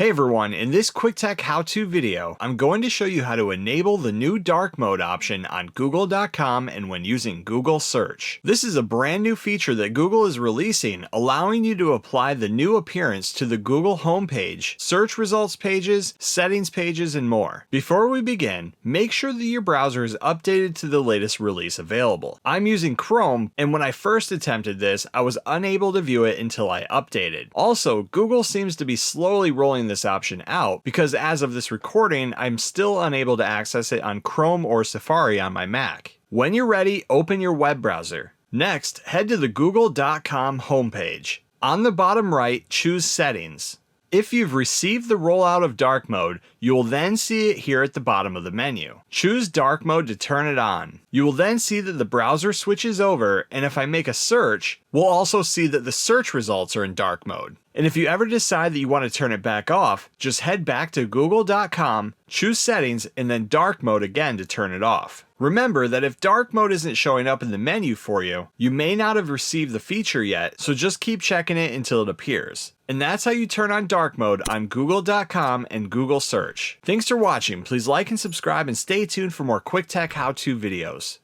Hey everyone, in this quick tech how-to video, I'm going to show you how to enable the new dark mode option on google.com and when using Google search. This is a brand new feature that Google is releasing, allowing you to apply the new appearance to the Google homepage, search results pages, settings pages, and more. Before we begin, make sure that your browser is updated to the latest release available. I'm using Chrome, and when I first attempted this, I was unable to view it until I updated. Also, Google seems to be slowly rolling this option out because as of this recording, I'm still unable to access it on Chrome or Safari on my Mac. When you're ready, open your web browser. Next, head to the google.com homepage. On the bottom right, choose Settings. If you've received the rollout of dark mode, you will then see it here at the bottom of the menu. Choose dark mode to turn it on. You will then see that the browser switches over, and if I make a search, we'll also see that the search results are in dark mode. And if you ever decide that you want to turn it back off, just head back to google.com, choose Settings, and then dark mode again to turn it off. Remember that if dark mode isn't showing up in the menu for you, you may not have received the feature yet, so just keep checking it until it appears. And that's how you turn on dark mode on google.com and Google search. Thanks for watching. Please like and subscribe and stay tuned for more quick tech how-to videos.